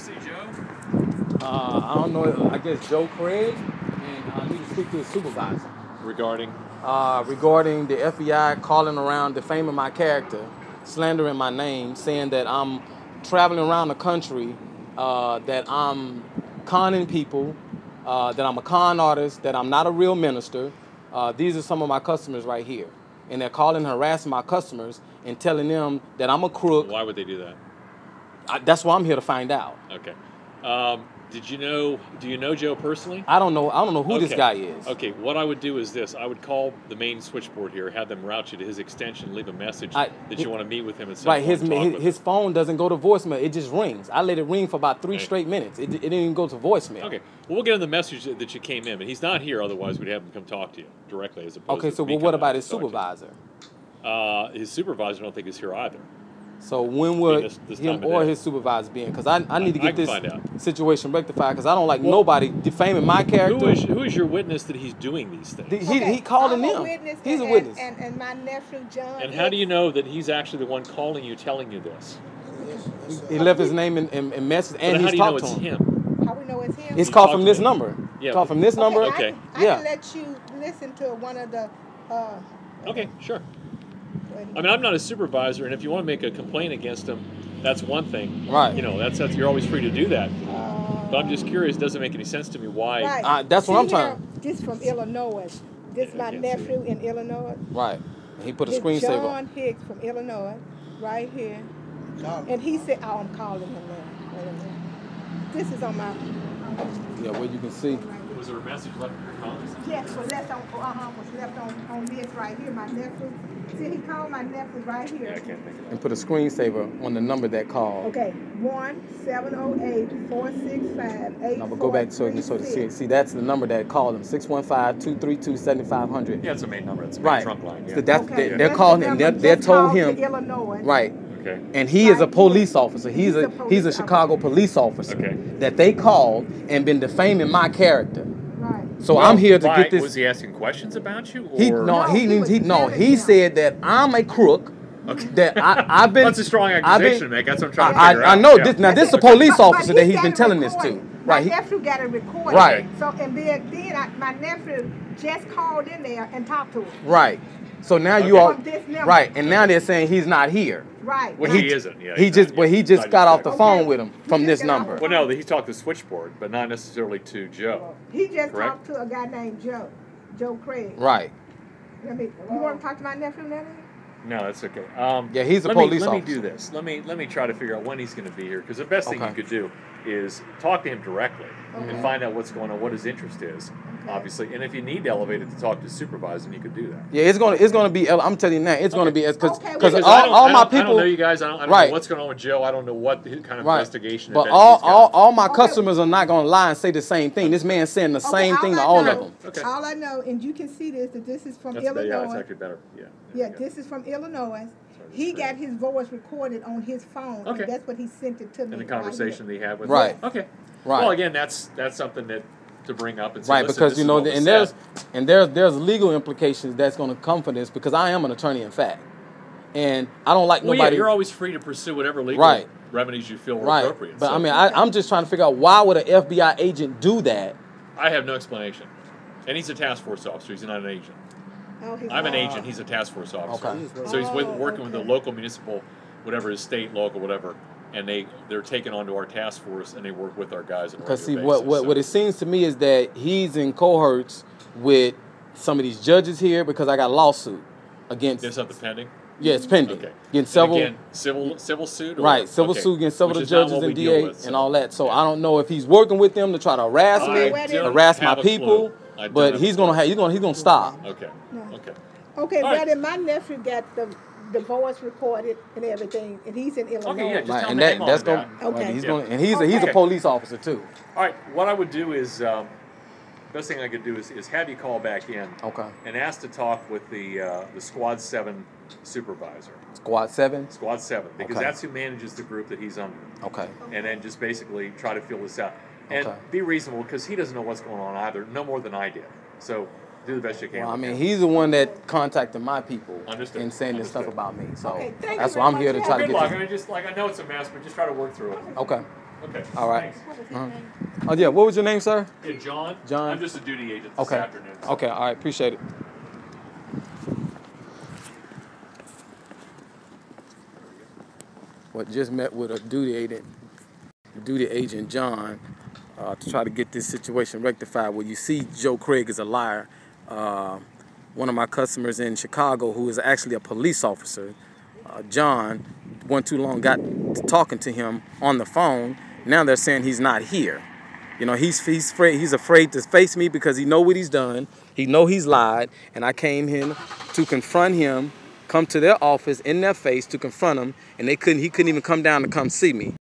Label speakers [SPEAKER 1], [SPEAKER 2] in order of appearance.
[SPEAKER 1] say Joe?
[SPEAKER 2] I don't know. I guess Joe Craig, and I need to speak to his supervisor.
[SPEAKER 1] Regarding?
[SPEAKER 2] Regarding the FBI calling around, defaming my character, slandering my name, saying that I'm traveling around the country, that I'm conning people, that I'm a con artist, that I'm not a real minister. These are some of my customers right here. And they're calling and harassing my customers and telling them that I'm a crook.
[SPEAKER 1] Why would they do that?
[SPEAKER 2] That's why I'm here to find out.
[SPEAKER 1] Okay. Do you know Joe personally?
[SPEAKER 2] I don't know who this guy is.
[SPEAKER 1] Okay, what I would do is this. I would call the main switchboard here, have them route you to his extension, leave a message that you want to meet with him at some point.
[SPEAKER 2] Right, his phone doesn't go to voicemail. It just rings. I let it ring for about 3 straight minutes. It didn't even go to voicemail.
[SPEAKER 1] Okay, well, we'll get him the message that you came in, but he's not here, otherwise we'd have him come talk to you directly as opposed to me
[SPEAKER 2] what about his supervisor?
[SPEAKER 1] His supervisor I don't think is here either.
[SPEAKER 2] So when would him or his supervisor be in? Because I need to get this situation rectified because I don't like nobody defaming my character.
[SPEAKER 1] Who is your witness that he's doing these things?
[SPEAKER 2] He calling them. He's a witness.
[SPEAKER 3] And my nephew John.
[SPEAKER 1] And how do you know that he's actually the one calling you, telling you this?
[SPEAKER 2] He left his name and message, and he's talked to him.
[SPEAKER 3] How we know it's him?
[SPEAKER 2] It's called from this number. Yeah. Called from this number.
[SPEAKER 1] Okay.
[SPEAKER 3] I can let you listen to one of the.
[SPEAKER 1] Okay, sure. I mean, I'm not a supervisor, and if you want to make a complaint against him, that's one thing.
[SPEAKER 2] Right.
[SPEAKER 1] You know, that's you're always free to do that. But I'm just curious. It doesn't make any sense to me why.
[SPEAKER 3] Right.
[SPEAKER 2] That's what I'm trying.
[SPEAKER 3] This from Illinois. This my nephew in Illinois.
[SPEAKER 2] Right. He put a screensaver.
[SPEAKER 3] John Hicks from Illinois, right here. And he said, "Oh, I'm calling him now. This is on my."
[SPEAKER 2] Yeah, where you can see.
[SPEAKER 1] Was there a message left in your phone?
[SPEAKER 3] Yes, was left on this right here. My nephew. See, he called my nephew right here.
[SPEAKER 1] Yeah, I can't think of it.
[SPEAKER 2] And put a screensaver on the number that called.
[SPEAKER 3] Okay, 1-708-465-8436.
[SPEAKER 2] Now, but go back so to see that's the number that called him. 615-232-7500.
[SPEAKER 1] Yeah, it's the main number. It's the main trunk line. Yeah.
[SPEAKER 2] So they're calling him. They told him.
[SPEAKER 3] Illinois.
[SPEAKER 2] Right.
[SPEAKER 1] Okay.
[SPEAKER 2] And he is a police officer. He's a Chicago police officer.
[SPEAKER 1] Okay.
[SPEAKER 2] That they called and been defaming my character.
[SPEAKER 3] Right.
[SPEAKER 2] So I'm here to get this.
[SPEAKER 1] Was he asking questions about you? Or?
[SPEAKER 2] He said that I'm a crook.
[SPEAKER 1] Okay.
[SPEAKER 2] That I've been.
[SPEAKER 1] That's a strong accusation to make. That's what I'm trying to figure out.
[SPEAKER 2] I know this. Now this is a police officer that he's been telling this to.
[SPEAKER 3] Right. My nephew got it recorded.
[SPEAKER 2] Right.
[SPEAKER 3] So and then my nephew just called in there and talked to him.
[SPEAKER 2] Right. So now you are right, and now they're saying he's not here.
[SPEAKER 3] Right.
[SPEAKER 1] Well, he isn't. Yeah.
[SPEAKER 2] He just got off the phone with him from this number.
[SPEAKER 1] Well, no, he talked to switchboard, but not necessarily to Joe.
[SPEAKER 3] He just talked to a guy named Joe Craig.
[SPEAKER 2] Right.
[SPEAKER 3] You want to talk to my nephew now?
[SPEAKER 1] No, that's okay.
[SPEAKER 2] Yeah, he's a police officer.
[SPEAKER 1] Let me do this. Let me try to figure out when he's going to be here, because the best thing you could do is talk to him directly and find out what's going on, what his interest is, obviously. And if you need to elevate it to talk to his supervisor, you could do that.
[SPEAKER 2] Yeah, it's gonna be. I'm telling you now, it's gonna be because
[SPEAKER 1] all
[SPEAKER 2] my people.
[SPEAKER 1] I don't know you guys. I don't know what's going on with Joe. I don't know what kind of investigation.
[SPEAKER 2] But all my customers are not gonna lie and say the same thing. This man's saying the same thing to all of them.
[SPEAKER 3] Okay. All I know, and you can see this, that this is from Illinois.
[SPEAKER 1] Yeah, it's actually better.
[SPEAKER 3] Yeah, this is from Illinois. He got his voice recorded on his phone.
[SPEAKER 1] Okay.
[SPEAKER 3] And that's what he sent it to me.
[SPEAKER 1] And the conversation that he had with
[SPEAKER 2] him.
[SPEAKER 1] Okay.
[SPEAKER 2] Right.
[SPEAKER 1] Well, again, that's something that to bring up and say,
[SPEAKER 2] right, because there's legal implications that's going to come from this, because I am an attorney in fact, and I don't like nobody.
[SPEAKER 1] Yeah, you're always free to pursue whatever legal remedies you feel are appropriate.
[SPEAKER 2] But so. I mean, I'm just trying to figure out why would an FBI agent do that.
[SPEAKER 1] I have no explanation, and he's a task force officer. He's not an agent. I'm an agent. He's a task force officer.
[SPEAKER 2] Okay.
[SPEAKER 1] So he's working with the local municipal, whatever is state, local, whatever, and they're taken onto our task force and they work with our guys.
[SPEAKER 2] Because see, what it seems to me is that he's in cohorts with some of these judges here, because I got a lawsuit against.
[SPEAKER 1] There's something pending.
[SPEAKER 2] Yeah, it's pending.
[SPEAKER 1] Okay.
[SPEAKER 2] Against several.
[SPEAKER 1] Again, civil suit.
[SPEAKER 2] Right, civil suit against several of the judges and DA and all that. So I don't know if he's working with them to try to harass me, harass my people. But he's gonna stop.
[SPEAKER 1] Okay.
[SPEAKER 3] Okay, Daddy, my nephew got the voice recorded and everything, and he's in Illinois.
[SPEAKER 1] Okay, yeah, just tell
[SPEAKER 2] and
[SPEAKER 1] him
[SPEAKER 2] that's
[SPEAKER 1] that.
[SPEAKER 3] Okay.
[SPEAKER 2] He's a police officer too.
[SPEAKER 1] All right, what I would do is, best thing I could do is have you call back in.
[SPEAKER 2] Okay.
[SPEAKER 1] And ask to talk with the Squad 7 supervisor.
[SPEAKER 2] Squad 7?
[SPEAKER 1] Squad 7, because that's who manages the group that he's under.
[SPEAKER 2] Okay.
[SPEAKER 1] And then just basically try to feel this out. And be reasonable, because he doesn't know what's going on either, no more than I did. So do the best you can.
[SPEAKER 2] Well, I mean, he's the one that contacted my people and saying this stuff about me. So that's why I'm here to try to get.
[SPEAKER 1] Good luck. I mean, I know it's a mess, but just try to work through it.
[SPEAKER 2] Okay.
[SPEAKER 1] Okay.
[SPEAKER 2] All right.
[SPEAKER 3] What was his name?
[SPEAKER 2] Oh, yeah. What was your name, sir?
[SPEAKER 1] Yeah, John.
[SPEAKER 2] John.
[SPEAKER 1] I'm just a duty agent this afternoon. So.
[SPEAKER 2] Okay. All right. Appreciate it. Well, just met with a duty agent John, to try to get this situation rectified. Well, you see, Joe Craig is a liar. One of my customers in Chicago, who is actually a police officer, John, one too long got to talking to him on the phone. Now they're saying he's not here. You know, he's afraid to face me because he know what he's done. He know he's lied, and I came in to confront him, come to their office in their face to confront him, and he couldn't even come down to come see me.